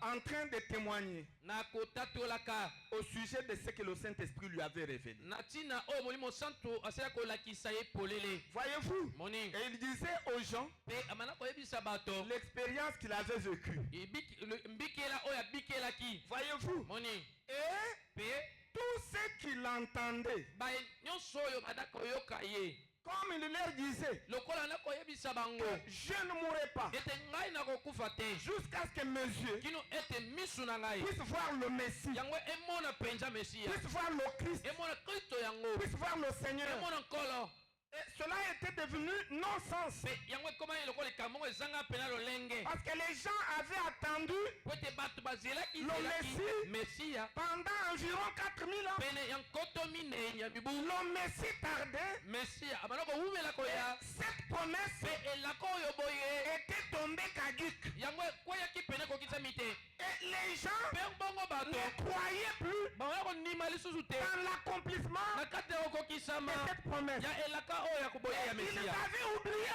en train de témoigner au sujet de ce que le Saint-Esprit lui avait révélé. Voyez-vous, et il disait aux gens l'expérience qu'il avait vécue. Voyez-vous, et tout ce qu'il entendait, comme il leur disait, que je ne mourrai pas jusqu'à ce que mes yeux puissent voir le Messie, puissent voir le Christ, puissent voir le Seigneur. Et cela était devenu non-sens. Parce que les gens avaient attendu le Messie pendant environ 4000 ans. Le Messie tardait. Et cette promesse était tombée caduque. Et les gens ne croyaient plus dans l'accomplissement de cette promesse. Ils avaient oublié.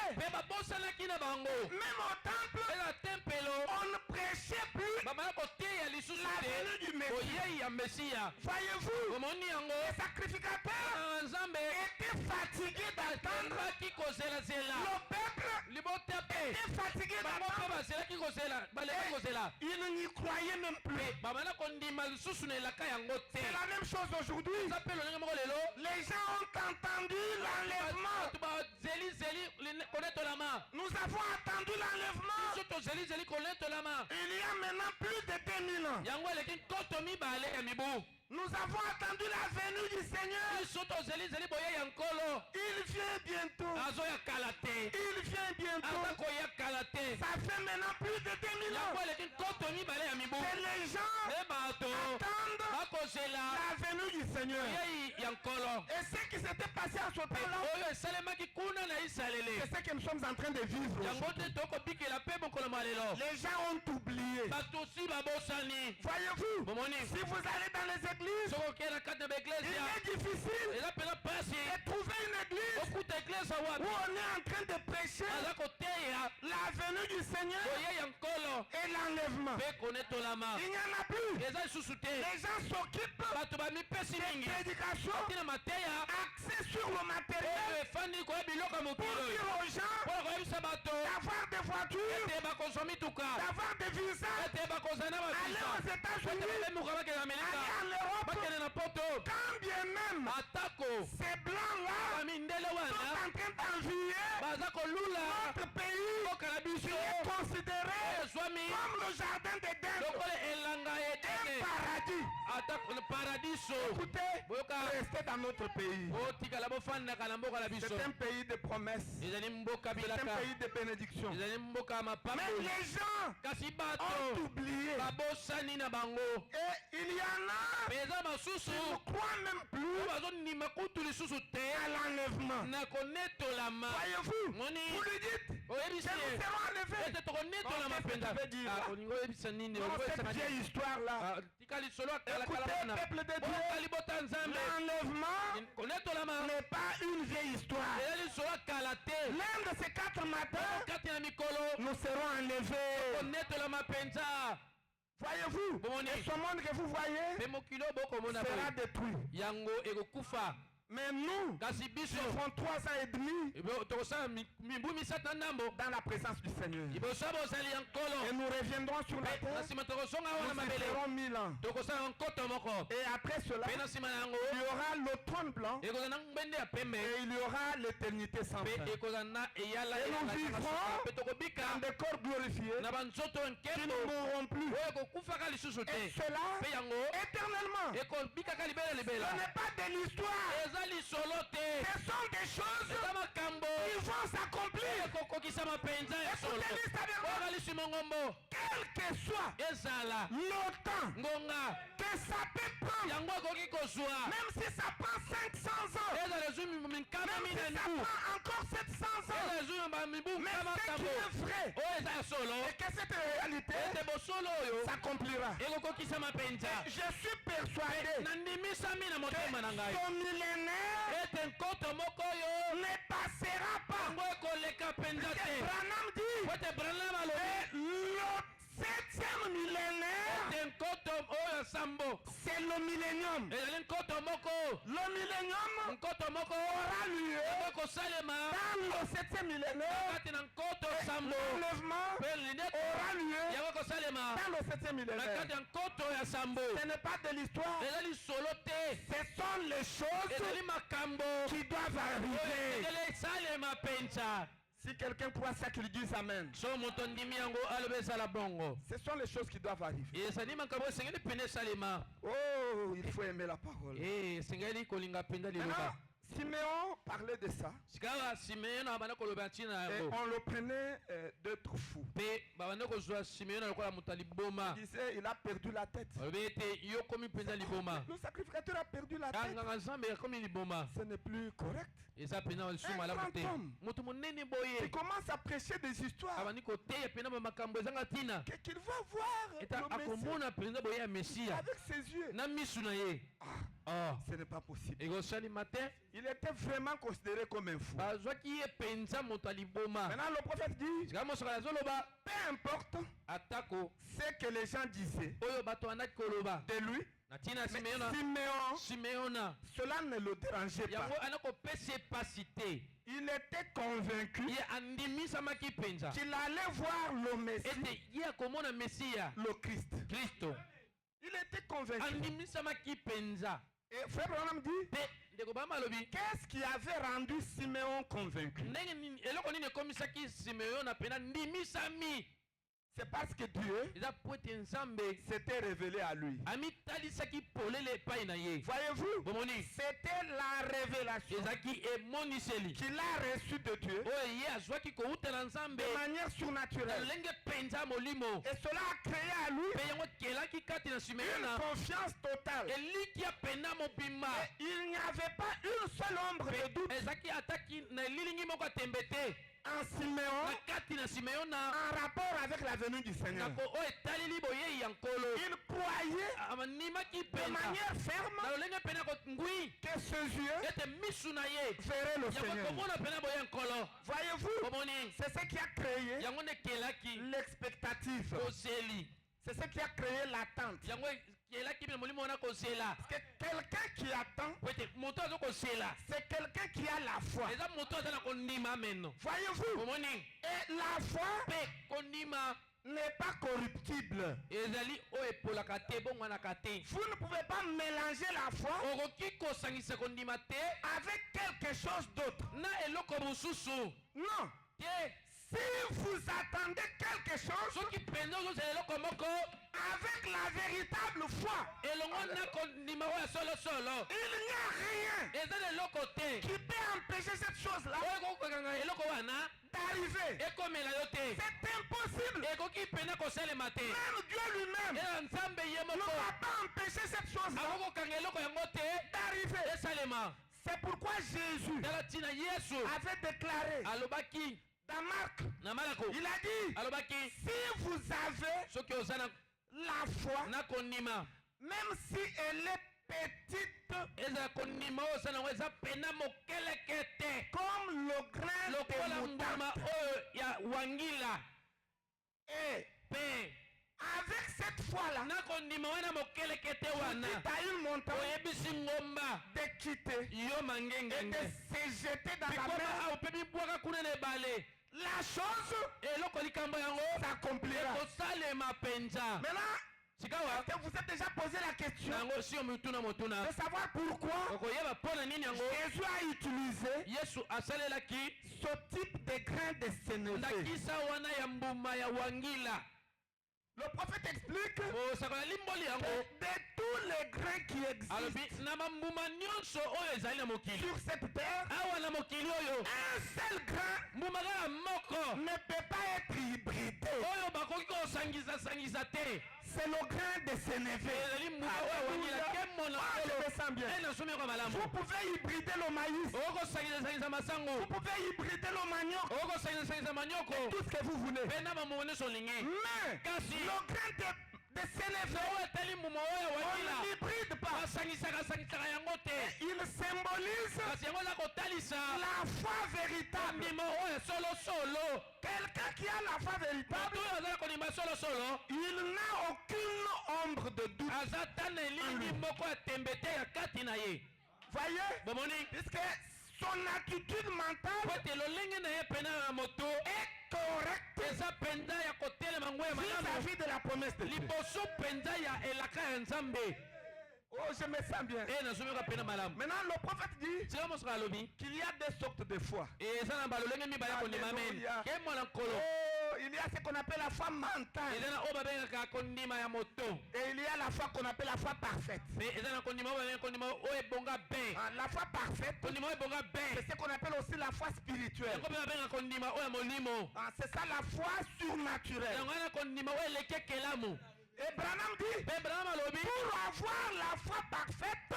Même au temple, on ne prêchait plus la venue du Messie. Voyez-vous, les sacrificateurs étaient fatigués d'attendre. Le peuple était fatigué d'attendre. Ils n'y croyaient même plus. C'est la même chose aujourd'hui. Les gens ont entendu l'enlèvement. Nous avons attendu l'enlèvement. Il y a maintenant plus de 2000 ans. Nous avons attendu la venue du Seigneur. Il vient bientôt. Il vient bientôt. Ça fait maintenant plus de 2000 ans que les gens attendent la venue du Seigneur. Et ce qui s'était passé à ce temps-là, c'est ce que nous sommes en train de vivre. Les gens ont oublié. Voyez-vous, si vous allez dans les églises, il est difficile de trouver une église où on est en train de prêcher la venue du Seigneur et l'enlèvement. Il n'y en a plus. Les gens s'occupent des prédications axées sur le matériel pour dire aux gens d'avoir des voitures, d'avoir des visas, aller aux États-Unis, aller en Europe. Quand bien même ces blancs-là sont en train d'envier notre pays qui est considéré comme le jardin d'Éden, un paradis. Écoutez, restez dans notre pays. C'est un pays de promesses. C'est un pays de bénédictions. Mais les gens ont oublié. Et il y en a qui ne croient même plus à l'enlèvement. Voyez-vous, vous lui dites que nous serons enlevés. Cette vieille histoire-là. Écoutez, peuple de Dieu, l'enlèvement n'est pas une vieille histoire. L'un de ces 4 matins, nous serons enlevés. Voyez-vous, et ce monde que vous voyez sera détruit. Mais nous, nous ferons 3 ans et demi dans la présence du Seigneur. Et nous reviendrons sur la terre. Nous ferons 1000 ans. Et après cela, il y aura l'automne blanc. Et il y aura l'éternité sans fin. Et nous vivrons dans des corps glorifiés qui ne mourront plus. Et cela éternellement. Ce n'est pas de l'histoire. Ce sont des choses qui vont s'accomplir. Quel que soit le temps que ça peut prendre, même si ça prend 500 ans, même si ça prend encore 700 ans, mais ce qui est vrai, et que cette réalité s'accomplira. Je suis persuadé que ce millénaire ne passera pas. Branham dit le 7e millénaire, c'est le millénium. Le millénium aura lieu dans le 7e millénaire. L'enlèvement aura lieu dans le 7e millénaire. Ce n'est pas de l'histoire. Ce sont les choses qui doivent arriver. Si quelqu'un croit ça, qu'il dise Amen. Ce sont les choses qui doivent arriver. Oh, il faut aimer la parole. Maintenant, Siméon parlait de ça. Et on le prenait d'être fou. Il disait, il a perdu la tête. Le sacrificateur a perdu la tête. Ce n'est plus correct. Un grand homme qui commence à prêcher des histoires qu'il va voir le Messie avec ses yeux. Ce n'est pas possible. Il était vraiment considéré comme un fou. Maintenant le prophète dit, peu importe ce que les gens disaient de lui, Siméon, cela ne le dérangeait pas. Il était convaincu qu'il allait voir le Messie, le Christ. Il était convaincu. Et Frère Branham dit, qu'est-ce qui avait rendu Siméon convaincu? C'est parce que Dieu s'était révélé à lui. Voyez-vous, c'était la révélation qu'il a reçue de Dieu de manière surnaturelle. Et cela a créé à lui une confiance totale. Et il n'y avait pas une seule ombre de doute en Siméon en rapport avec la venue du Seigneur. Il croyait de manière ferme que ses yeux verraient le Seigneur. Voyez-vous, c'est ce qui a créé l'expectative. C'est ce qui a créé l'attente. Parce que quelqu'un qui attend, c'est quelqu'un qui a la foi. Voyez-vous, et la foi n'est pas corruptible. Vous ne pouvez pas mélanger la foi avec quelque chose d'autre. Non. Si vous attendez quelque chose avec la véritable foi, il n'y a rien qui peut empêcher cette chose-là d'arriver. C'est impossible. Même Dieu lui-même ne va pas empêcher cette chose-là d'arriver. C'est pourquoi Jésus avait déclaré dans Marc, il a dit, si vous avez la foi, même si elle est petite, comme le grain de moutarde, et avec cette foi-là, tu as une montagne de quitter et de se jeter dans la mer. La chose s'accomplira. Maintenant, vous êtes déjà posé la question de savoir pourquoi Jésus a utilisé ce type de grain de sénévé. Le prophète explique que de tous les grains qui existent sur cette terre, un seul grain ne peut pas être hybridé. C'est le grain de sénévé. Vous pouvez hybrider le maïs. Vous pouvez hybrider le manioc. Et tout ce que vous voulez. Mais le grain de sénévé, on ne l'hybride pas. Il symbolise la foi véritable. Quelqu'un qui a la foi véritable, il n'a aucune ombre de doute. Voyez, puisque son attitude mentale est correcte vis-à-vis de la promesse de Dieu. Oh, je me sens bien. Maintenant, le prophète dit qu'il y a des sortes de foi. Il y a ce qu'on appelle la foi mentale. Et il y a la foi qu'on appelle la foi parfaite. La foi parfaite, c'est ce qu'on appelle aussi la foi spirituelle. C'est ça la foi surnaturelle. Et Branham dit, pour avoir la foi parfaite,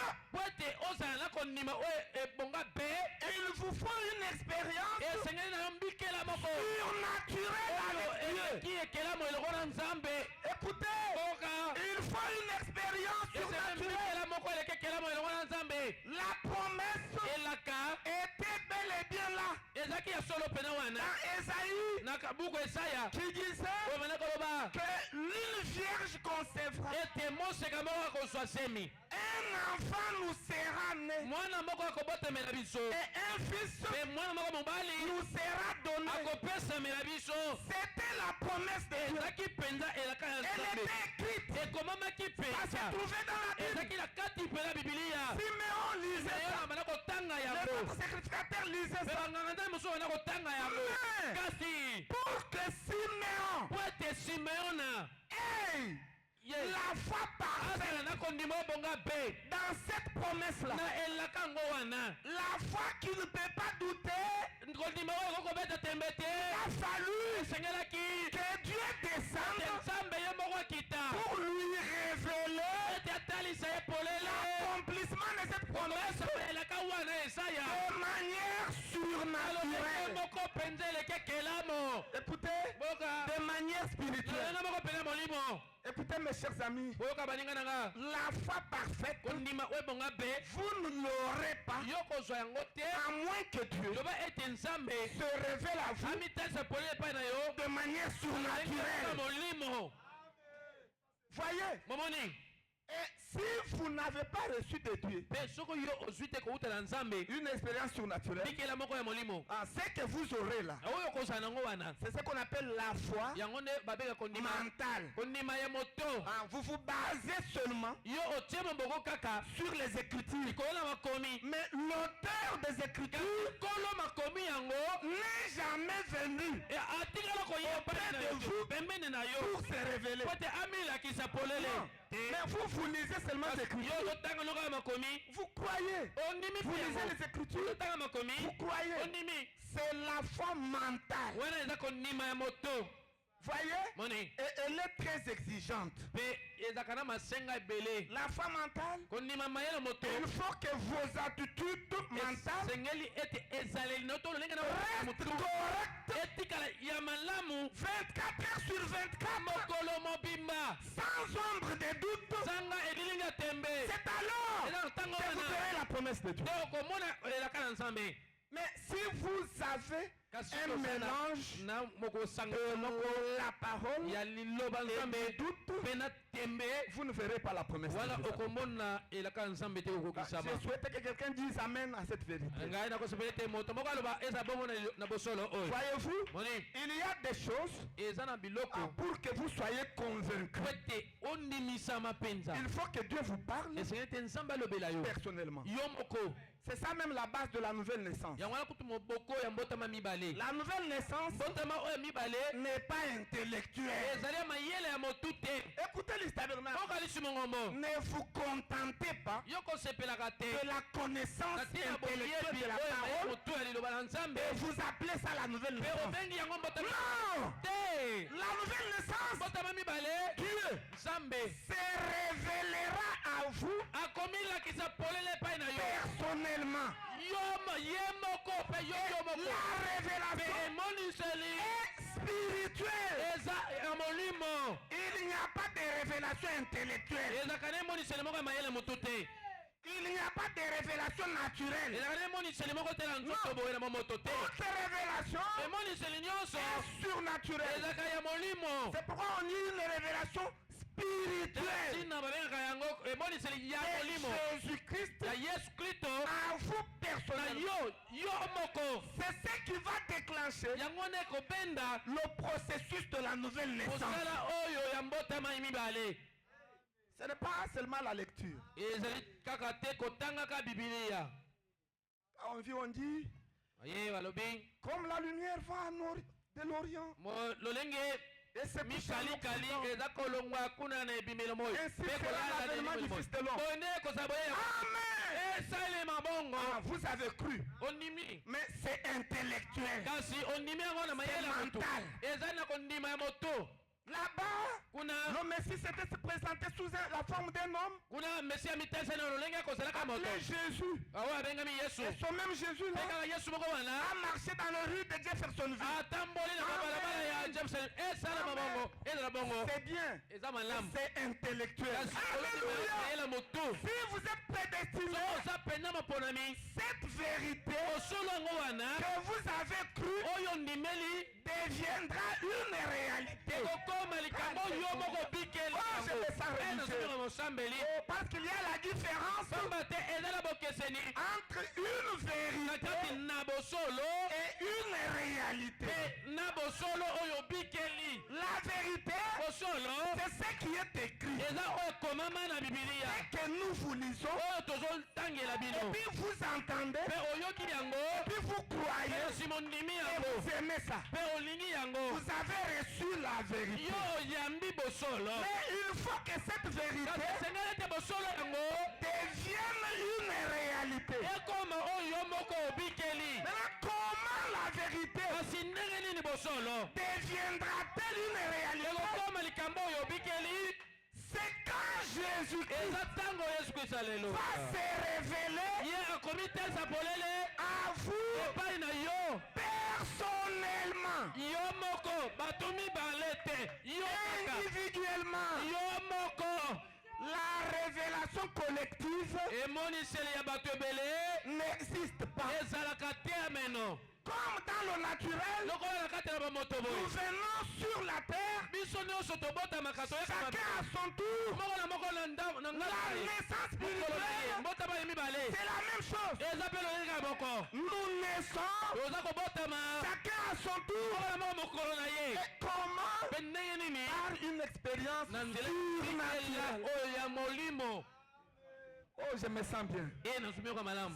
il vous faut une expérience surnaturelle avec Dieu. Écoutez, il faut une expérience surnaturelle. La promesse était bel et bien là. Dans Esaïe, qui disait que l'une vierge concevra, un enfant nous sera né, et un fils nous sera donné. C'était la promesse de Dieu. Elle était écrite. Ça se trouvait dans la Bible. Siméon lisait ça. Notre sacrificateur lisait ça. Mais pour que Siméon ait la foi parfaite dans cette promesse-là, la foi qui ne peut pas douter, il a fallu que Dieu descende pour lui révéler l'accomplissement de cette promesse de manière surnaturelle. Écoutez, de manière spirituelle. Écoutez mes chers amis, la foi parfaite, vous ne l'aurez pas à moins que Dieu se révèle à vous de manière surnaturelle. Voyez, et Si vous n'avez pas reçu de Dieu une expérience surnaturelle, ce que vous aurez là, c'est ce qu'on appelle la foi mentale. Vous vous basez seulement sur les Écritures. Mais l'auteur des Écritures n'est jamais venu auprès de vous pour se révéler. Non. Mais vous lisez seulement les Écritures. Vous croyez. Vous lisez les Écritures. Vous croyez. C'est la foi mentale. Voyez, et elle est très exigeante. La foi mentale, il faut que vos attitudes mentales restent correctes 24 heures sur 24, sans ombre de doute. C'est alors que vous verrez la promesse de Dieu. Mais si vous avez un mélange de la parole et des doutes, vous ne verrez pas la promesse de Dieu. Je souhaite que quelqu'un dise Amen à cette vérité. Voyez-vous, il y a des choses pour que vous soyez convaincus. Il faut que Dieu vous parle personnellement. C'est ça même la base de la nouvelle naissance. La nouvelle naissance n'est pas intellectuelle. Écoutez les tabernacles. Ne vous contentez pas de la connaissance intellectuelle de la parole et vous appelez ça la nouvelle naissance. Non! La nouvelle naissance, Dieu se révélera à vous personnellement. La révélation est spirituelle. Il n'y a pas de révélation intellectuelle. Il n'y a pas de révélation naturelle. Non. Toute révélation est surnaturelle. C'est pourquoi on dit une révélation spirituelle. Jésus-Christ à vous personnellement. C'est ce qui va déclencher le processus de la nouvelle naissance. Ce n'est pas seulement la lecture. On dit, comme la lumière va de l'Orient, et c'est ainsi que l'avènement du Fils de l'homme. Amen. Vous avez cru. Mais c'est intellectuel. C'est mental. Là-bas, le Messie s'était présenté sous la forme d'un homme appelé Jésus. Et ce même Jésus-là a marché dans la rue de Jeffersonville. C'est bien. C'est intellectuel. Alléluia. Si vous êtes prédestiné, cette vérité que vous avez cru deviendra une réalité. Parce qu'il y a la différence entre une vérité et une réalité. La vérité, c'est ce qui est écrit. C'est que nous vous lisons. Et puis vous entendez. Et puis vous croyez. Et vous aimez ça. Vous avez reçu la vérité. Mais il faut que cette vérité devienne une réalité. Maintenant, comment la vérité deviendra-t-elle une réalité? C'est quand Jésus-Christ va se révéler à vous personnellement, individuellement. La révélation collective n'existe pas. Comme dans le naturel, nous venons sur la terre, chacun à son tour. La naissance spirituelle, c'est la même chose. Nous naissons, chacun à son tour. Et comment? Par une expérience surnaturelle. Oh, je me sens bien.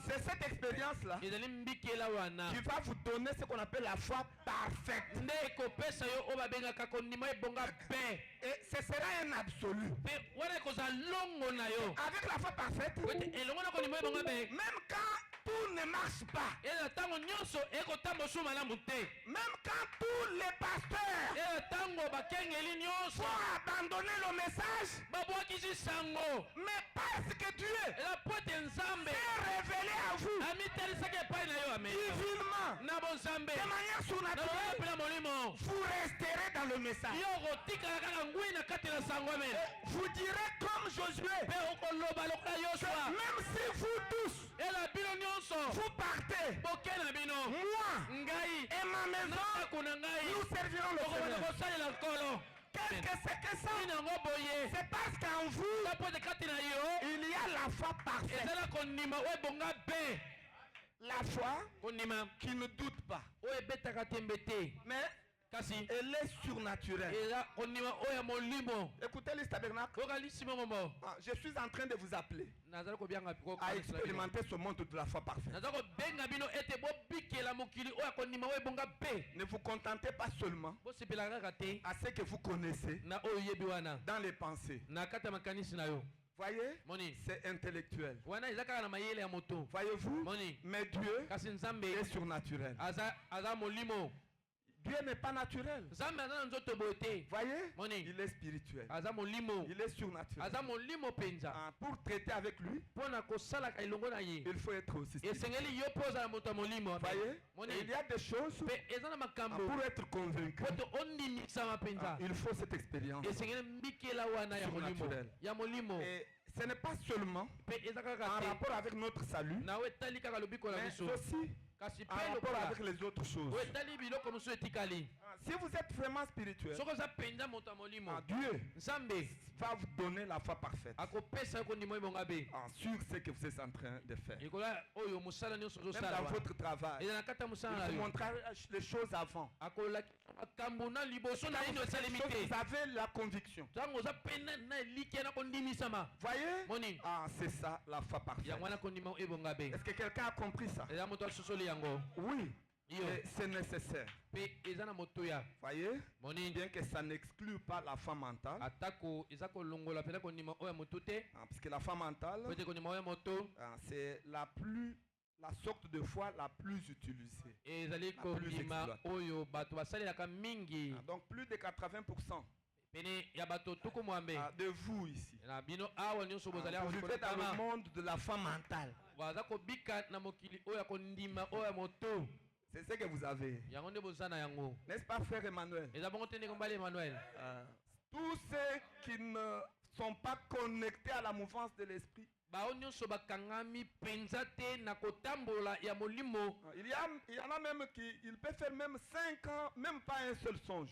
C'est cette expérience-là qui va vous donner ce qu'on appelle la foi parfaite. Et ce sera un absolu. Avec la foi parfaite, même quand tout ne marche pas, même quand tous les pasteurs vont abandonner le message, mais parce que Dieu s'est révélé à vous divinement, de manière surnaturelle, vous resterez dans le message. Vous direz comme Josué, même si vous tous vous partez, moi et ma maison, nous servirons le Seigneur. Qu'est-ce que c'est que ça? C'est parce qu'en vous, il y a la foi parfaite. La foi qui ne doute pas. Mais elle est surnaturelle. Écoutez les tabernacles. Je suis en train de vous appeler à expérimenter ce monde de la foi parfaite. Ne vous contentez pas seulement à ce que vous connaissez dans les pensées. Voyez, c'est intellectuel. Voyez-vous, mais Dieu est surnaturel. Dieu n'est pas naturel. Voyez, il est spirituel. Il est surnaturel. Pour traiter avec lui, il faut être aussi spirituel. Voyez, il y a des choses pour être convaincu. Il faut cette expérience surnaturelle. Et ce n'est pas seulement en rapport avec notre salut, mais aussi en rapport avec les autres choses. Si vous êtes vraiment spirituel, Dieu va vous donner la foi parfaite sur ce que vous êtes en train de faire. Même dans votre travail, il vous montrera les choses avant. Vous avez la conviction. Voyez? C'est ça la foi parfaite. Est-ce que quelqu'un a compris ça? Oui. C'est nécessaire. Voyez, bien que ça n'exclue pas la foi mentale, puisque la foi mentale, c'est la sorte de foi la plus utilisée, la plus exploitée. Donc plus de 80% de vous ici, vous êtes dans le monde de la foi mentale. C'est ce que vous avez. N'est-ce pas, frère Emmanuel? Tous ceux qui ne sont pas connectés à la mouvance de l'esprit, il y en a même qui il peut faire même 5 ans, même pas un seul songe.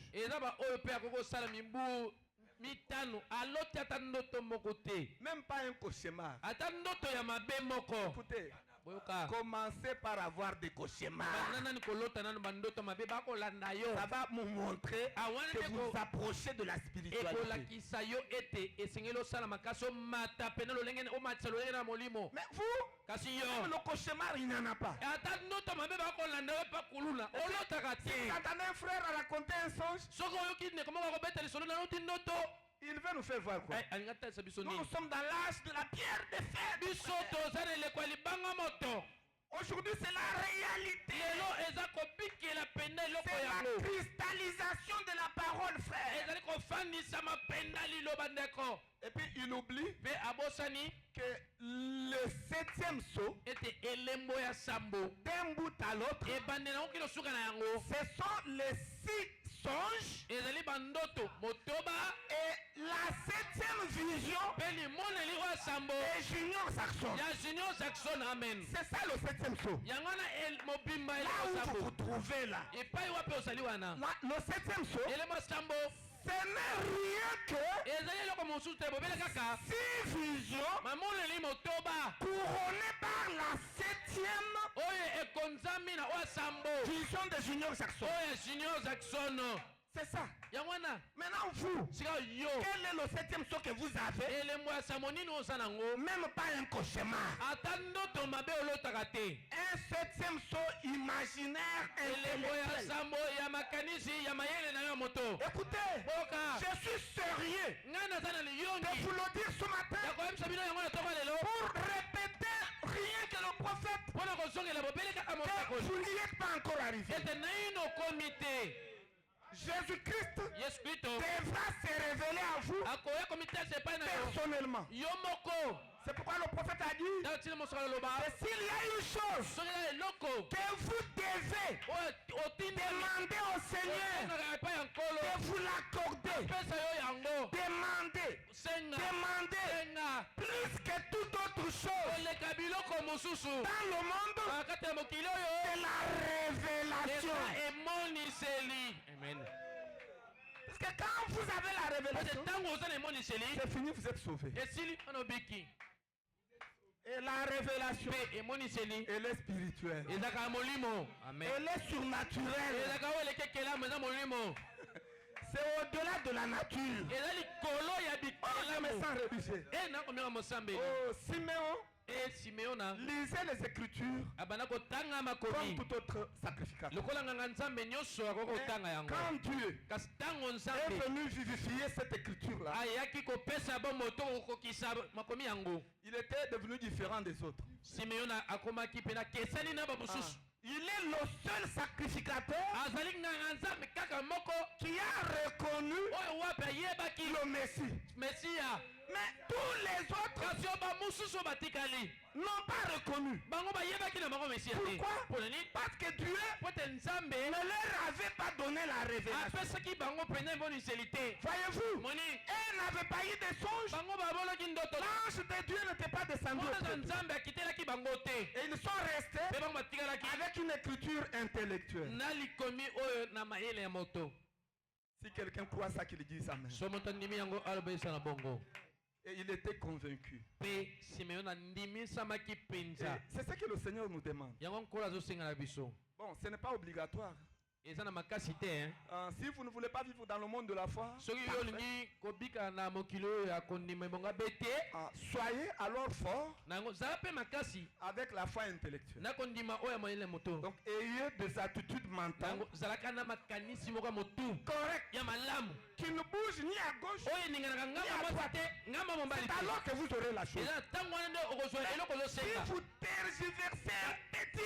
Même pas un cauchemar. Écoutez, commencez par avoir des cauchemars. Ça va vous montrer que vous vous approchez de la spiritualité. Mais vous, même le cauchemar, il n'y en a pas. Quand un frère a raconté un songe, il veut nous faire voir quoi? Nous sommes dans l'âge de la pierre de fer. Aujourd'hui, c'est la réalité. C'est la cristallisation de la parole, frère. Et puis, il oublie que le 7e saut, d'un bout à l'autre, ce sont les 6 songes et la la 7e vision et Junior Jackson. Amen. C'est ça le 7e saut. Là où vous vous trouvez là. Le 7e saut, ce n'est rien que 6 visions couronnées par la 7e vision de Junior Jackson. C'est ça. Maintenant vous, quel est le 7e saut que vous avez? Même pas un cauchemar. Un 7e saut imaginaire intellectuel. Écoutez, je suis sérieux de vous le dire ce matin pour répéter rien que le prophète que vous n'y êtes pas encore arrivé. Jésus-Christ devra se révéler à vous personnellement. C'est pourquoi le prophète a dit que s'il y a une chose que vous devez demander au Seigneur de vous l'accorder, demandez plus que toute autre chose dans le monde, c'est la révélation. Amen. Parce que quand vous avez la révélation, c'est fini, vous êtes sauvés. Et la révélation, elle est spirituelle. Elle est surnaturelle. C'est au-delà de la nature. Oh, Siméon. Lisez les Écritures comme tout autre sacrificateur. Quand Dieu est venu vivifier cette écriture-là, il était devenu différent des autres. Il est le seul sacrificateur qui a reconnu le Messie. Mais tous les autres n'ont pas reconnu. Pourquoi? Parce que Dieu ne leur avait pas donné la révélation. Voyez-vous, ils n'avaient pas eu de songe. L'ange de Dieu n'était pas descendu. Et ils sont restés avec une écriture intellectuelle. Si quelqu'un croit ça, qu'il dise amen. Et il était convaincu. C'est ce que le Seigneur nous demande. Bon, ce n'est pas obligatoire. Si vous ne voulez pas vivre dans le monde de la foi, soyez alors fort avec la foi intellectuelle. Donc ayez des attitudes mentales correctes, qui ne bougent ni à gauche ni à droite. C'est alors que vous aurez la chose. Si vous tergiversez un petit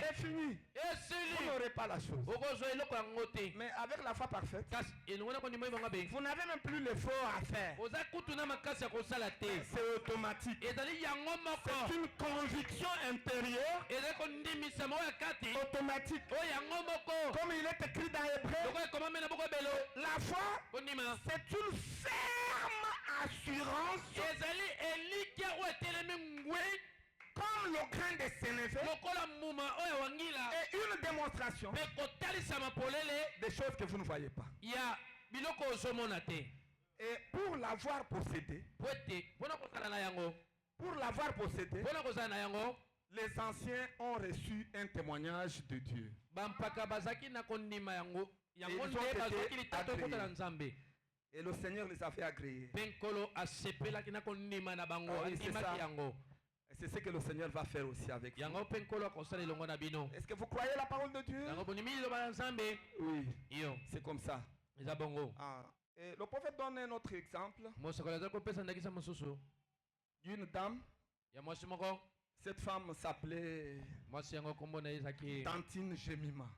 c'est fini. Vous n'aurez pas la chose. Mais avec la foi parfaite, vous n'avez même plus l'effort à faire. C'est automatique. C'est une conviction intérieure automatique. Comme il est écrit dans Hébreux, la foi, c'est une ferme assurance comme le grain de sénévé et une démonstration des choses que vous ne voyez pas. Et pour l'avoir possédé, les anciens ont reçu un témoignage de Dieu. Et le Seigneur les a fait agréer. C'est ce que le Seigneur va faire aussi avec vous. Est-ce que vous croyez la parole de Dieu? Oui, c'est comme ça. Et le prophète donne un autre exemple d'une dame. Cette femme s'appelait Tantine Jemima.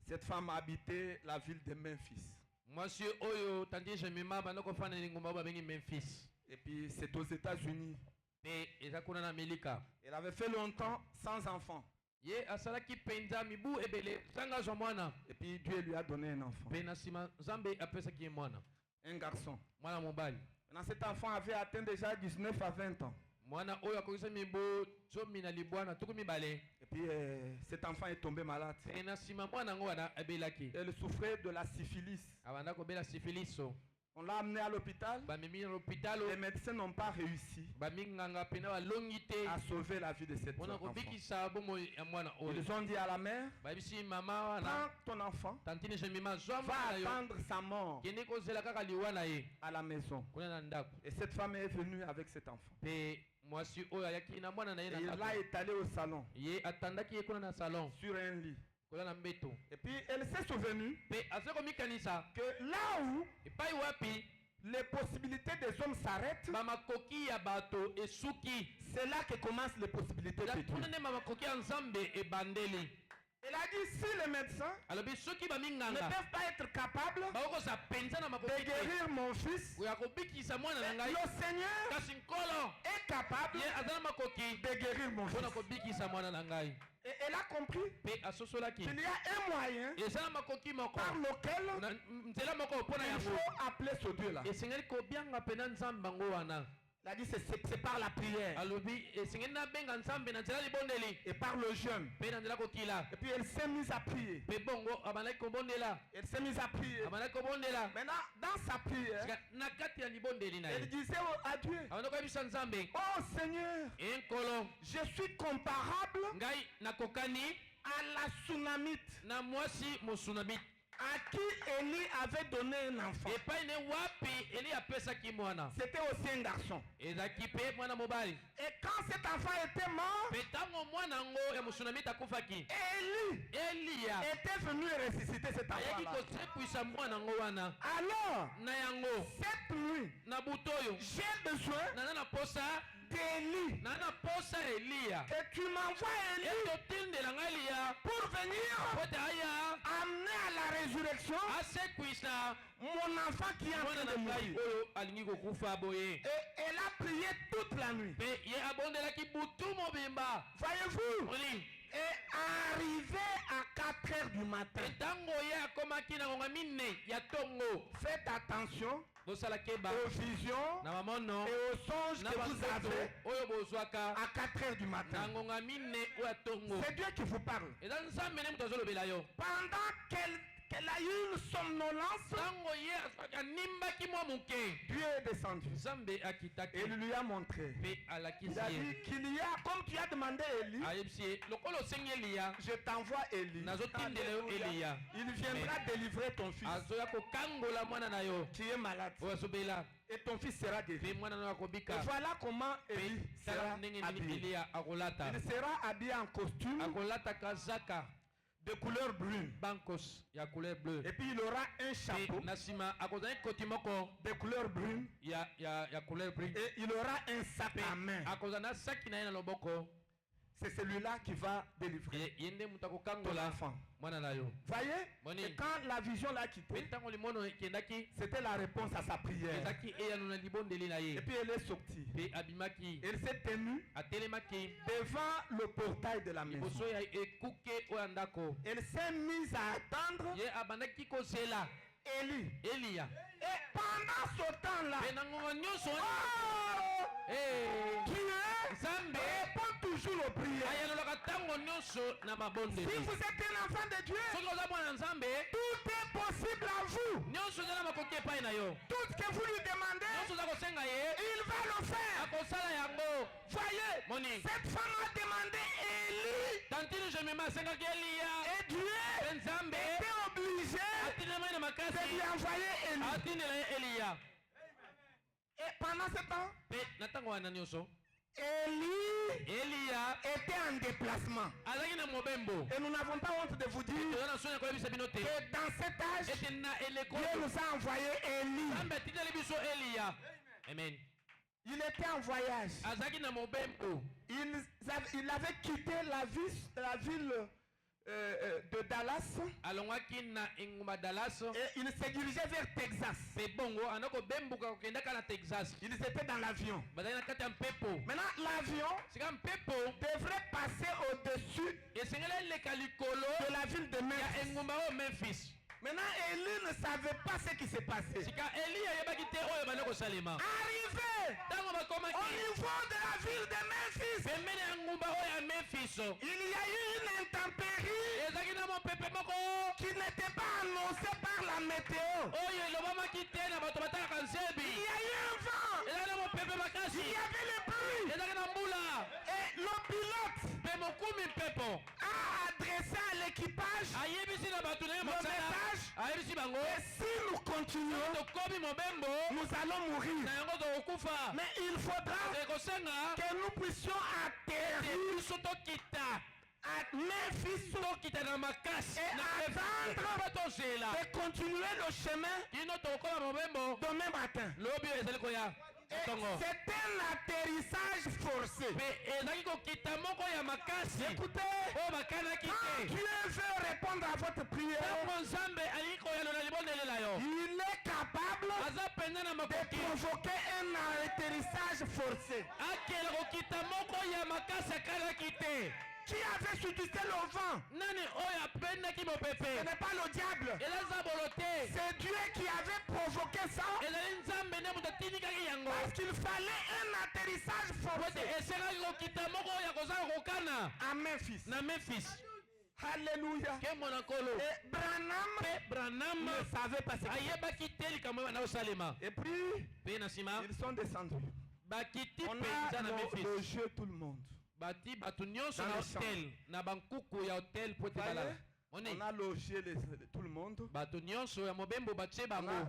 Cette femme habitait la ville de Memphis. Et puis c'est aux États-Unis. Elle avait fait longtemps sans enfant. Et puis Dieu lui a donné un enfant. Un garçon. Maintenant, cet enfant avait atteint déjà 19 à 20 ans. Et puis cet enfant est tombé malade. Elle souffrait de la syphilis. On l'a amené à l'hôpital. Les médecins n'ont pas réussi à sauver la vie de cet enfant. Ils ont dit à la mère, prends ton enfant, va attendre sa mort à la maison. Et cette femme est venue avec cet enfant. Et il l'a étalé au salon, sur un lit. Et puis elle s'est souvenue que là où les possibilités des hommes s'arrêtent, c'est là que commencent les possibilités de Dieu. Elle a dit, si les médecins ne peuvent pas être capables de guérir mon fils, le Seigneur est capable de guérir mon fils. Et elle a compris qu'il y a un moyen par lequel il faut appeler ce Dieu-là. Il a dit c'est par la prière et par le jeûne. Et puis elle s'est mise à prier. Elle s'est mise à prier. Maintenant, dans sa prière, elle disait à Dieu, oh Seigneur, je suis comparable à la Sunamite à qui Élie avait donné un enfant. C'était aussi un garçon. Et quand cet enfant était mort, Élie était venu ressusciter cet enfant-là. Alors, cette nuit, j'ai besoin d'Élie. Que tu m'envoies Élie pour venir amener à la résurrection mon enfant qui est en train de mourir. Et elle a prié toute la nuit. Voyez-vous, et arrivé à 4 heures du matin, faites attention aux visions et aux songes que vous avez à 4 heures du matin. C'est Dieu qui vous parle. Pendant qu'elle a eu une somnolence, Dieu est descendu et il lui a montré. Il a dit qu'il y a, comme tu as demandé Élie, je t'envoie Élie. Il viendra délivrer ton fils qui est malade. Et ton fils sera guéri. Et voilà comment Élie sera habillé. Il sera habillé en costume de couleur brune. Et puis il aura un chapeau de couleur brune. Et il aura un sac à main. C'est celui-là qui va délivrer ton enfant. Voyez, et quand la vision l'a quitté, c'était la réponse à sa prière. Et puis elle est sortie. Elle s'est tenue devant le portail de la maison. Elle s'est mise à attendre Élie. Et pendant ce temps-là, Dieu répond toujours aux prières. Si vous êtes un enfant de Dieu, tout est possible à vous. Tout ce que vous lui demandez, il va le faire. Voyez, cette femme a demandé Élie. Et Dieu était obligé de lui envoyer Élie. Et pendant ce temps, Élie était en déplacement. Et nous n'avons pas honte de vous dire que dans cet âge, Dieu nous a envoyé Élie. Amen. Il était en voyage. Il avait quitté la ville de Dallas. Et il se dirigeait vers Texas. Ils étaient dans l'avion. Maintenant, l'avion devrait passer au-dessus de la ville de Memphis. Maintenant, Élie ne savait pas ce qui s'est passé. Arrivé au niveau de la ville de Memphis, il y a eu une intempérie qui n'était pas annoncée par la météo. Il y a eu un vent. Il y avait le bruit. Et le pilote a adressé à l'équipage le message. Et si nous continuons, nous allons mourir. Mais il faudra que nous puissions atterrir à Memphis et attendre de continuer le chemin demain matin. C'est un atterrissage forcé. Écoutez, quand Dieu veut répondre à votre prière, il est capable de provoquer un atterrissage forcé. Qui avait suscité le vent? Ce n'est pas le diable. C'est Dieu qui avait provoqué ça. Parce qu'il fallait un atterrissage forcé à Memphis. Alléluia. Et Branham ne savait pas ce qui. Et puis ils sont descendus. On a logé tout le monde. On a logé tout le monde. On a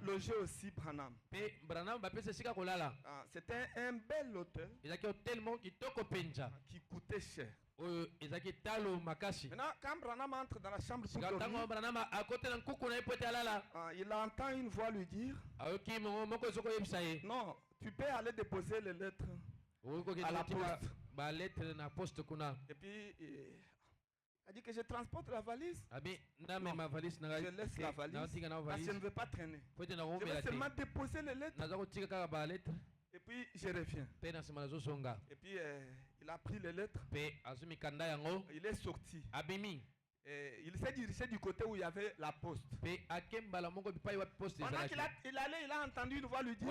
logé aussi Branham. C'était un bel hôtel qui coûtait cher. Maintenant, quand Branham entre dans la chambre pour dormir, il entend une voix lui dire: non, tu peux aller déposer les lettres à la poste. Et puis il a dit que je transporte la valise. Non, je laisse la valise parce que je ne veux pas traîner. Je vais seulement déposer les lettres. Et puis je reviens. Et puis il a pris les lettres. Il est sorti. Et il s'est dirigé du côté où il y avait la poste. Pendant qu'il allait, il a entendu une voix lui dire: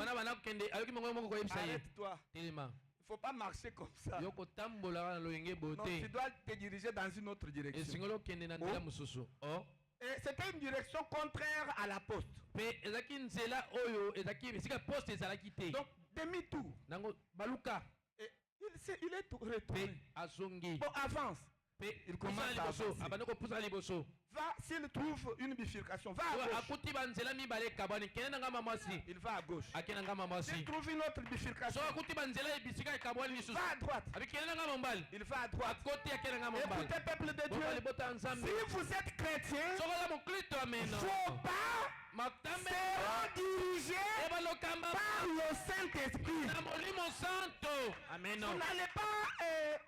arrête-toi. Il ne faut pas marcher comme ça. Non, tu dois te diriger dans une autre direction. Et c'était une direction contraire à la poste. Donc, demi-tour. Et il est retourné. Bon, avance. Il commence à avancer. Va, s'il trouve une bifurcation, va à gauche. Il va à gauche. S'il trouve une autre bifurcation, va à droite. Il va à droite. Écoutez, peuple de Dieu, si vous êtes chrétien, vos pas seront dirigés par le Saint-Esprit. Vous n'allez pas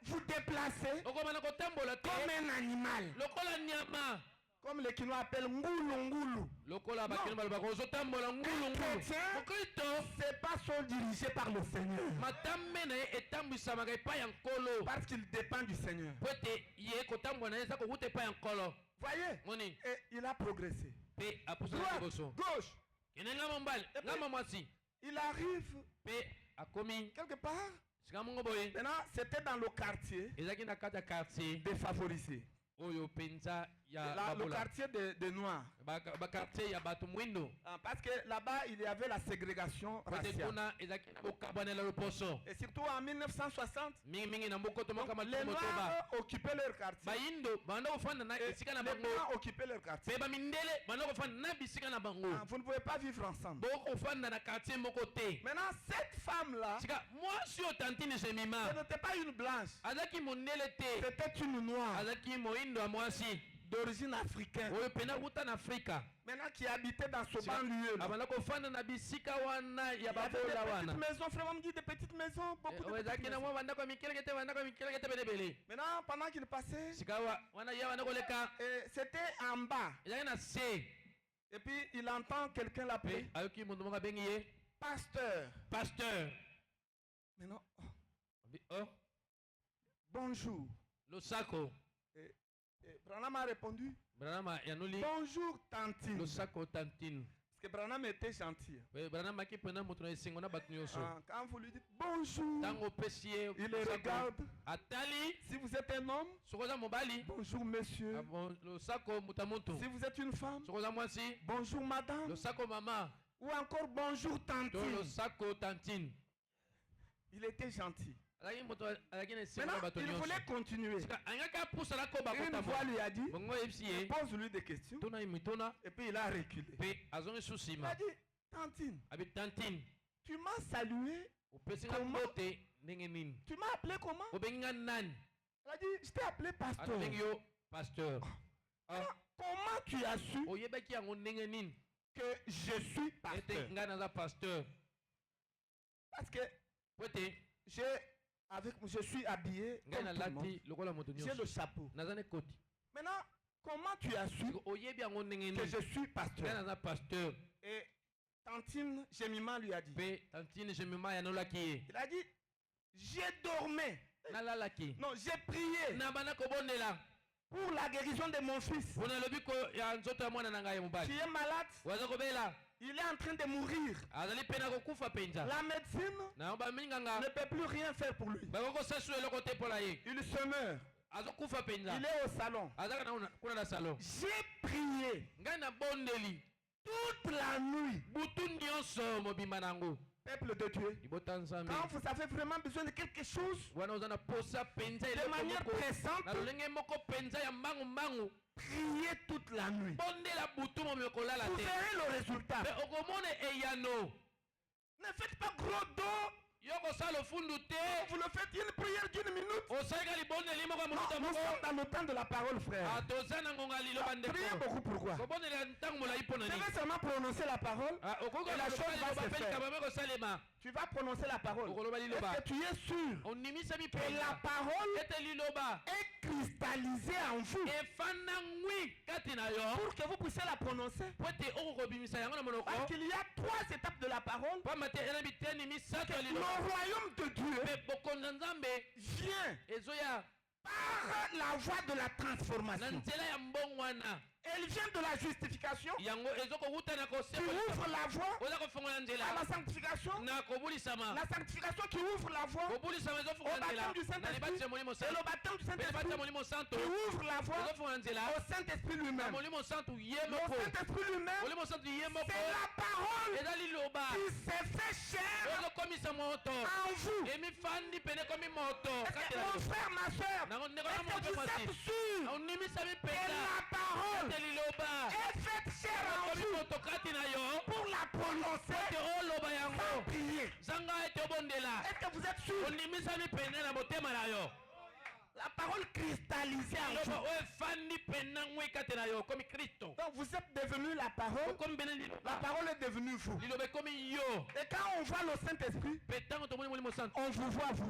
vous déplacer comme un animal. Comme les Kinois appellent Ngoulou. Les chrétiens, c'est pas sont dirigés par le Seigneur. Parce qu'ils dépendent du Seigneur. Voyez, et il a progressé. Droite, gauche. Il arrive quelque part. Maintenant, c'était dans le quartier défavorisé. Le quartier des Noirs. Parce que là-bas, il y avait la ségrégation raciale. Et surtout en 1960, les Noirs occupaient leur quartier. Et les Blancs occupaient leur quartier. Vous ne pouvez pas vivre ensemble. Maintenant, cette femme-là, ce n'était pas une blanche. C'était une noire. d'origine africaine. Maintenant qui habitait dans ce banlieue. Il y avait des petites maisons, frère, on me dit des petites maisons, beaucoup de petites maisons. Maintenant, pendant qu'il passait, c'était en bas. Et puis il entend quelqu'un l'appeler. Pasteur. Pasteur. Maintenant, bonjour. Losako. Branham a répondu. Bonjour Tantine. Losako Tantine. Parce que Branham était gentil. Quand vous lui dites bonjour, il le regarde. Si vous êtes un homme, bonjour monsieur. Si vous êtes une femme, bonjour madame. Ou encore bonjour Tantine. Il était gentil. Maintenant, il voulait continuer. Une voix lui a dit, pose-lui des questions. Et puis il a reculé. Il a dit, Tantine, tu m'as salué. Comment? Tu m'as appelé comment? Il a dit, je t'ai appelé pasteur. Comment tu as su que je suis pasteur? Parce que je suis habillé comme tout le monde. J'ai le chapeau. Maintenant, comment tu as su que je suis pasteur? Et Tantine Jemima lui a dit. Il a dit, j'ai dormi. Non, j'ai prié pour la guérison de mon fils. Qui est malade. Il est en train de mourir. La médecine ne peut plus rien faire pour lui. Il se meurt. Il est au salon. J'ai prié toute la nuit. Peuple de Dieu, quand vous avez vraiment besoin de quelque chose de manière pressante, priez toute la nuit. Vous verrez le résultat. Ne faites pas gros dos. Vous le faites une prière d'une minute. Nous sommes dans le temps de la parole, frère. Priez beaucoup. Pourquoi? Je vais seulement prononcer la parole et la chose va se faire. Tu vas prononcer la parole. Est-ce que tu es sûr que la parole est cristallisée en vous pour que vous puissiez la prononcer? Parce qu'il y a 3 étapes de la parole. Le royaume de Dieu vient par la voie de la transformation. Elle vient de la justification. Tu ouvres la voie à la sanctification. La sanctification qui ouvre la voie au baptême du Saint-Esprit. Et le baptême du Saint-Esprit qui ouvre la voie au Saint-Esprit lui-même. Le Saint-Esprit lui-même, c'est la parole qui s'est fait chair en vous. Mon frère, ma soeur, est-ce que vous êtes sûr que la parole est faite chair en vous pour la prononcer sans prier? Est-ce que vous êtes sûr? La parole cristallisée en vous. Donc vous êtes devenu la parole. La parole est devenue vous. Et quand on voit le Saint-Esprit, on vous voit vous.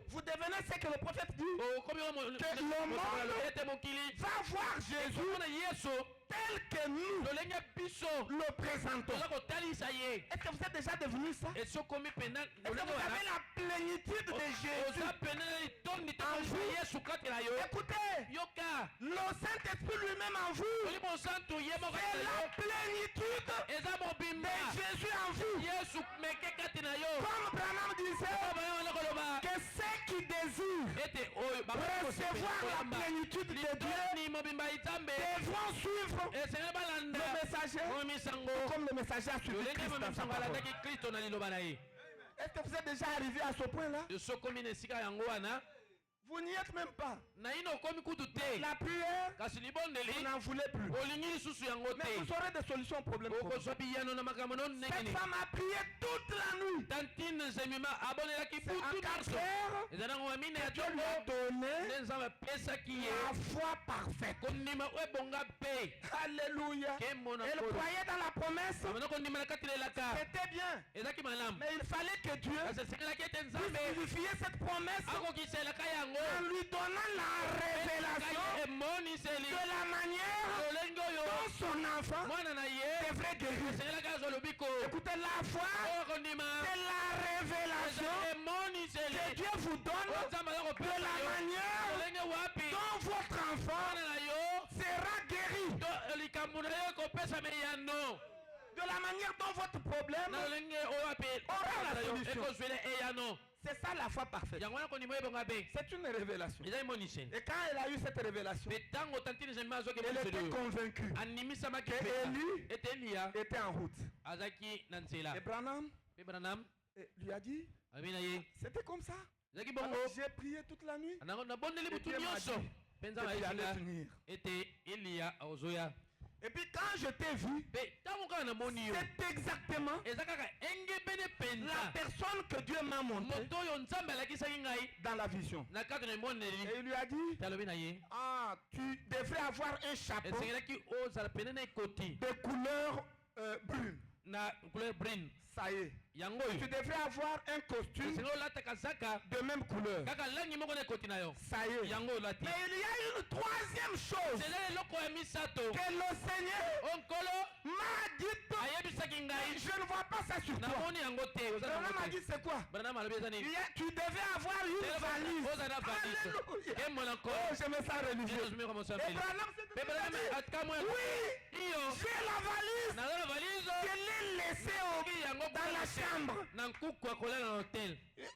Vous devenez ce que le prophète dit. Que le monde va voir Jésus tel que nous le présentons. Est-ce que vous êtes déjà devenu ça? Est-ce que vous avez la plénitude de Jésus en vous? Écoutez, le Saint-Esprit lui-même en vous, c'est la plénitude de Jésus en vous. Comme Branham disait, que ceux qui désirent recevoir la plénitude de Dieu devront suivre le messager comme le messager a suivi Christ dans sa parole. Est-ce que vous êtes déjà arrivé à ce point-là? Vous n'y êtes même pas. La prière, vous n'en voulez plus. Mais vous aurez des solutions aux problèmes. Cette femme a prié toute la nuit. C'est en 4 heures que Dieu lui a donné la foi parfaite. Alléluia. Elle croyait dans la promesse. C'était bien. Mais il fallait que Dieu puisse vérifier cette promesse en lui donnant la révélation de la manière dont son enfant devrait guérir. Écoutez, la foi, c'est la révélation que Dieu vous donne de la manière dont votre enfant sera guéri. De la manière dont votre problème aura la solution. C'est ça la foi parfaite. C'est une révélation. Et quand elle a eu cette révélation, elle était convaincue qu'Élie était en route. Et Branham lui a dit, c'était comme ça. J'ai prié toute la nuit. Et Dieu m'a dit que tu allais venir. Et puis quand je t'ai vu, c'est exactement la personne que Dieu m'a montrée dans la vision. Et il lui a dit, ah, tu devrais avoir un chapeau de couleur brune. Ça y est. Tu devrais avoir un costume de même couleur. Ça y est. Mais il y a une troisième chose que le Seigneur m'a dit. Je ne vois pas ça sur toi. Branham m'a dit c'est quoi? Tu devais avoir une valise. Alléluia. Oh, je me sens religieux. Et Branham s'est dit, oui, j'ai la valise. Je l'ai laissée dans la chambre.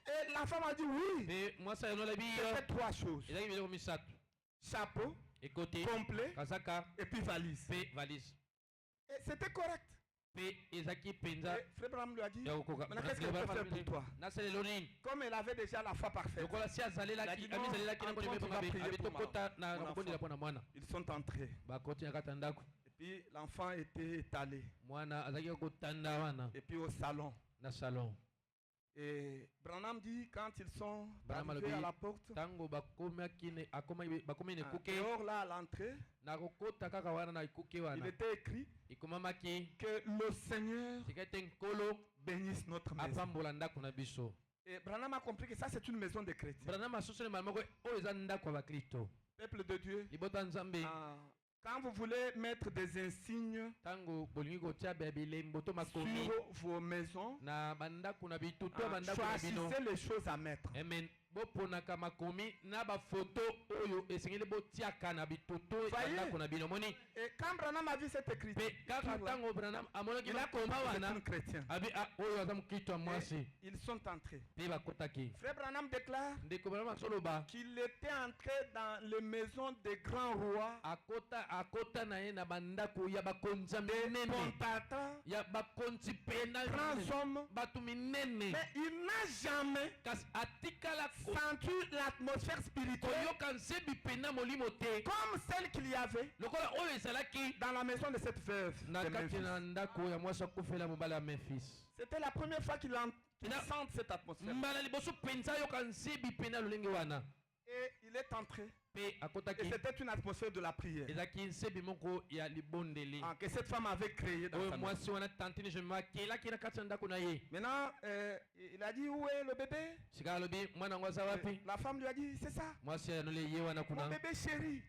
Et la femme a dit oui. C'était 3 choses. Chapeau, complet, et puis valise. Et c'était correct. Et Frère Branham lui a dit, maintenant qu'est-ce qu'elle peut faire pour toi? Comme elle avait déjà la foi parfaite, elle a dit non, tu vas prier pour moi. Ils sont entrés. Et puis l'enfant était étalé. Et puis au salon. Et Branham dit quand ils sont arrivés à la porte, dehors là à l'entrée, il était écrit que le Seigneur bénisse notre maison. Et Branham a compris que ça c'est une maison de chrétiens. Peuple de Dieu, quand vous voulez mettre des insignes sur vos maisons, choisissez les choses à mettre. Et quand Branham a vu cette écriture, il a compris que c'est un chrétien. Et ils sont entrés. Frère Branham déclare qu'il était entré dans les maisons des grands rois, des pontatans, grands hommes, mais il n'a jamais senti l'atmosphère spirituelle comme celle qu'il y avait dans la maison de cette veuve de Memphis. C'était la première fois qu'il sent cette atmosphère. Et il est entré. Et c'était une atmosphère de la prière que cette femme avait créée dans sa maison. Maintenant, il a dit où est le bébé? La femme lui a dit c'est ça, mon bébé chéri.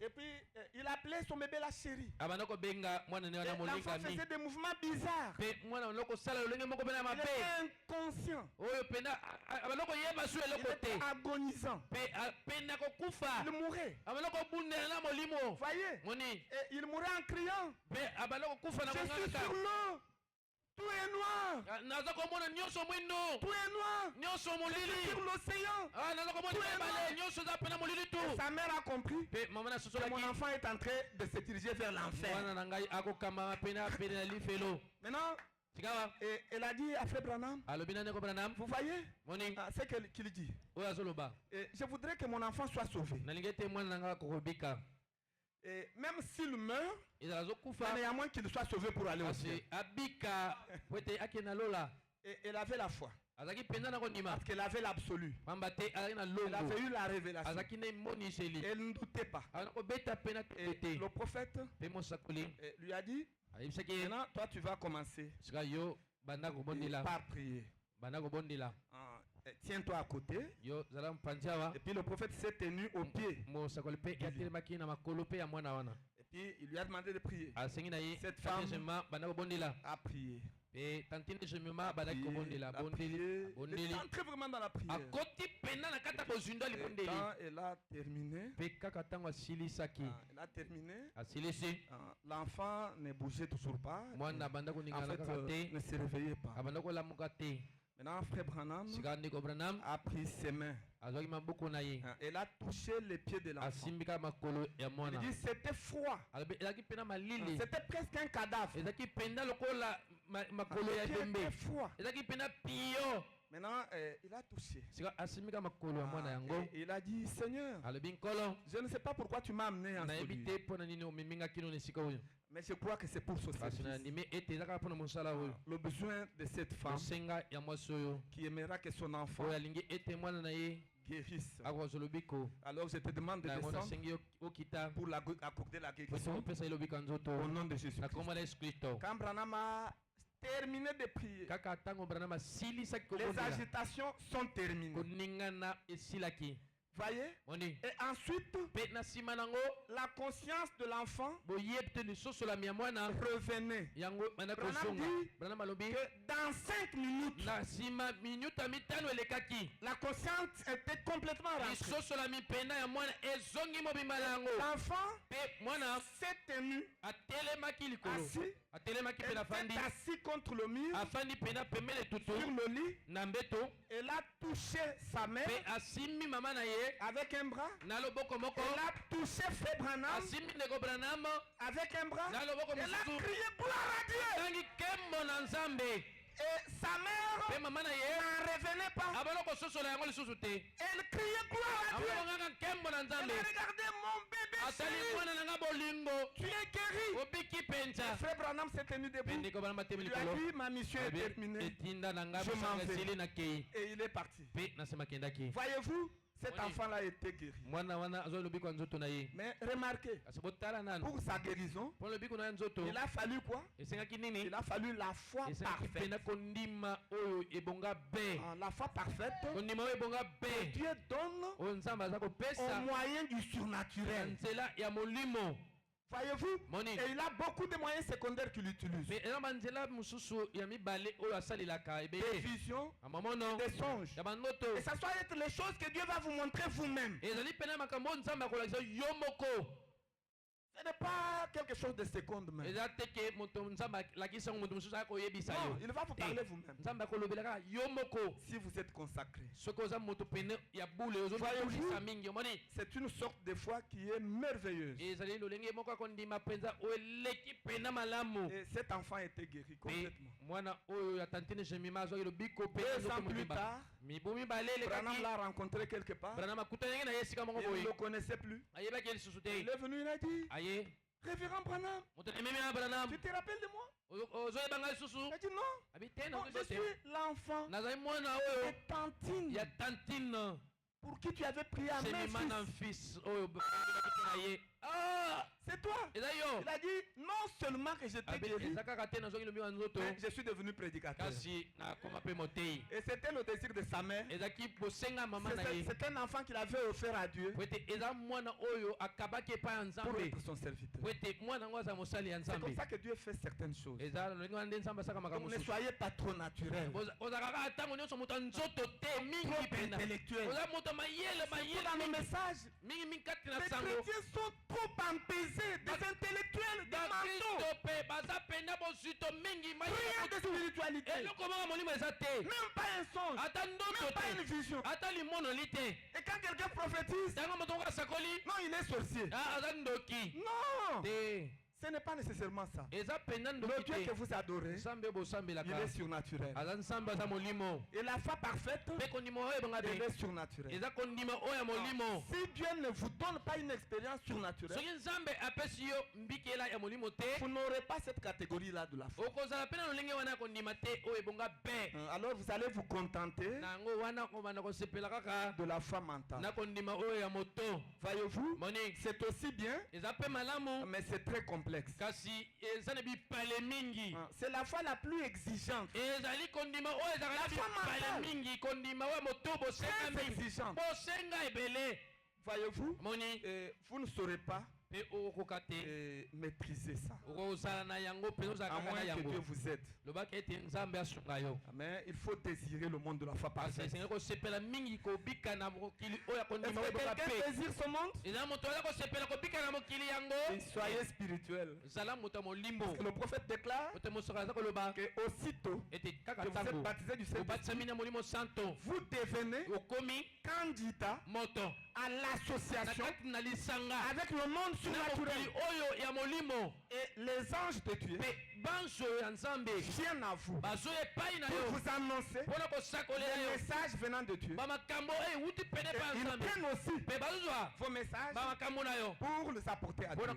Et puis il appelait son bébé la chérie. L'enfant faisait des mouvements bizarres. Il était inconscient. Il était agonisant. Il mourait. Vous voyez? Et il mourait en criant. Je suis sur l'eau. Tout est noir. Tout est noir. Je suis sur l'océan. Tout est noir. Et sa mère a compris que mon enfant est en train de se diriger vers l'enfer. Maintenant, Et elle a dit à Frère Branham, vous voyez c'est ce qu'il dit. Et je voudrais que mon enfant soit sauvé. Et même s'il meurt, il y a moins qu'il soit sauvé pour aller au ciel. Et elle avait la foi. Parce qu'elle avait l'absolu. Elle avait eu la révélation. Et elle ne doutait pas. Et le prophète lui a dit, maintenant toi tu vas commencer par prier. Tiens-toi à côté. Et puis le prophète s'est tenu au pied. Et puis il lui a demandé de prier. Cette femme a prié. Et entré vraiment dans la prière. Et quand elle a terminé, l'enfant ne bougeait toujours pas. En fait, ne se réveillait pas. Maintenant, Frère Branham a pris ses mains. Elle a touché les pieds de l'enfant. Il dit c'était froid. C'était presque un cadavre. C'était froid. Maintenant, il a touché. Et il a dit, Seigneur, je ne sais pas pourquoi tu m'as amené en ce lieu. Mais je crois que c'est pour ce service. Le besoin de cette femme qui aimera que son enfant guérisse. Alors je te demande de descendre pour accorder la guérison au nom de Jésus. Quand Branham a terminé de prier, les agitations sont terminées. Voyez? Et ensuite, la conscience de l'enfant revenait. Branham dit que dans 5 minutes, la conscience était complètement rentrée. L'enfant s'est tenu assis, était assis contre le mur sur le lit. Elle a touché sa mère avec un bras. Elle a touché Frère Branham avec un bras. Elle a crié gloire à Dieu. Et sa mère n'en revenait pas. Elle criait gloire à Dieu. Elle a regardé mon bébé chéri. Tu es guéri. Et Frère Branham s'est tenu debout. Il lui a dit ma mission est terminée. Je m'en vais. Et il est parti. Voyez-vous, cet enfant-là était guéri. Mais remarquez, pour sa guérison, il a fallu quoi? Il a fallu la foi parfaite. La foi parfaite, Dieu donne au moyen du surnaturel. Voyez-vous? Et il a beaucoup de moyens secondaires qu'il utilise. Des visions, des songes. Et ça doit être les choses que Dieu va vous montrer vous-même. Ce n'est pas quelque chose de seconde même. Non, il va vous parler vous-même. Si vous êtes consacré. Voyez-vous, c'est une sorte de foi qui est merveilleuse. Et cet enfant était guéri complètement. 2 ans plus tard, Branham l'a rencontré quelque part. Il ne le connaissait plus. Il est venu, il a dit, Révérend Branham, tu te rappelles de moi? Il a dit non, je suis l'enfant de Tantine pour qui tu avais prié à Memphis. Ah, c'est toi. Il a dit non seulement que je t'ai guéri, mais je suis devenu prédicateur. Et c'était le désir de sa mère. C'est un enfant qu'il avait offert à Dieu pour être son serviteur. C'est comme ça que Dieu fait certaines choses. Donc ne soyez pas trop naturel, trop intellectuel. Dans nos messages, les chrétiens sont trop empesés, des intellectuels, des manteaux. Rien de spiritualité. Même pas un songe, même pas une vision. Et quand quelqu'un prophétise, non, il est sorcier. Non, Ce n'est pas nécessairement ça. Le Dieu que vous adorez, il est surnaturel. Et la foi parfaite, elle est surnaturelle. Si Dieu ne vous donne pas une expérience surnaturelle, vous n'aurez pas cette catégorie-là de la foi. Alors vous allez vous contenter de la foi mentale. Voyez-vous, c'est aussi bien, mais c'est très complexe. C'est la foi la plus exigeante. La foi mentale, très exigeante. Voyez-vous, vous ne saurez pas maîtriser ça. À moins que Dieu vous aide. Mais il faut désirer le monde de la foi parfaite. Est-ce que quelqu'un désire ce monde? Et soyez spirituel. Parce que le prophète déclare que aussitôt que vous êtes baptisé du Saint-Esprit, vous devenez candidat à l'association avec le monde surnaturel. Et les anges de Dieu viennent à vous pour vous annoncer les messages venant de Dieu. Et ils prennent aussi vos messages pour les apporter à Dieu. Et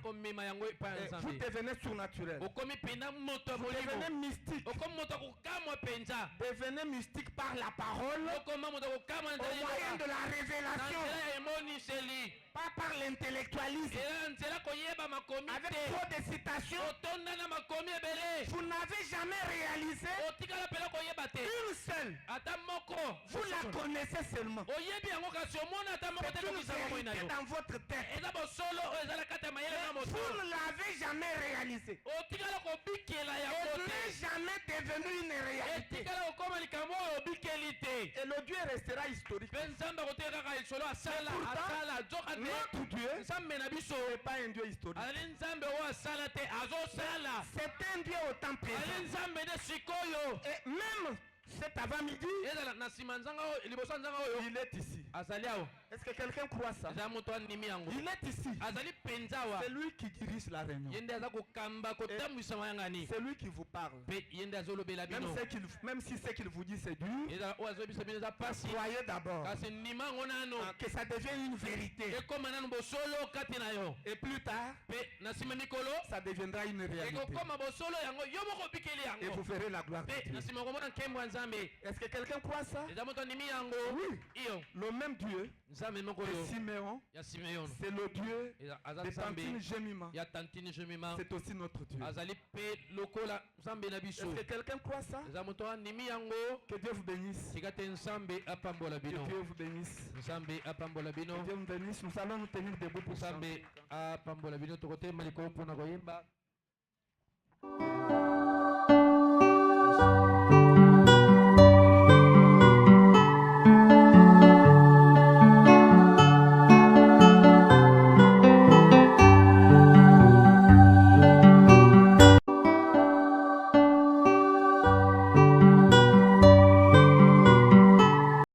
vous devenez surnaturel. Vous devenez mystique. Devenez mystique par la parole, au moyen de la révélation, pas par l'intellectualisme. Avec trop de citations, vous n'avez jamais réalisé une seule. Vous la connaissez seulement. C'est une vérité dans votre tête. Vous ne l'avez jamais réalisé. Elle n'est jamais devenue une réalité. Et le Dieu restera historique. Pourtant, notre Dieu n'est pas un Dieu historique. C'est un Dieu au temps présent. Et même cet avant-midi, il est ici. Est-ce que quelqu'un croit ça? Il est ici. C'est lui qui dirige la réunion. C'est lui qui vous parle. Même si ce qu'il vous dit c'est dur, croyez d'abord que ça devient une vérité. Et plus tard, ça deviendra une réalité. Et vous verrez la gloire de Dieu. Est-ce que quelqu'un croit ça? Oui. Le même Dieu de Siméon, c'est le Dieu de Tantine Jemima. C'est aussi notre Dieu. Est-ce que quelqu'un croit ça? Que Dieu vous bénisse. Que Dieu vous bénisse. Que Dieu vous bénisse. Nous allons nous tenir debout pour ça.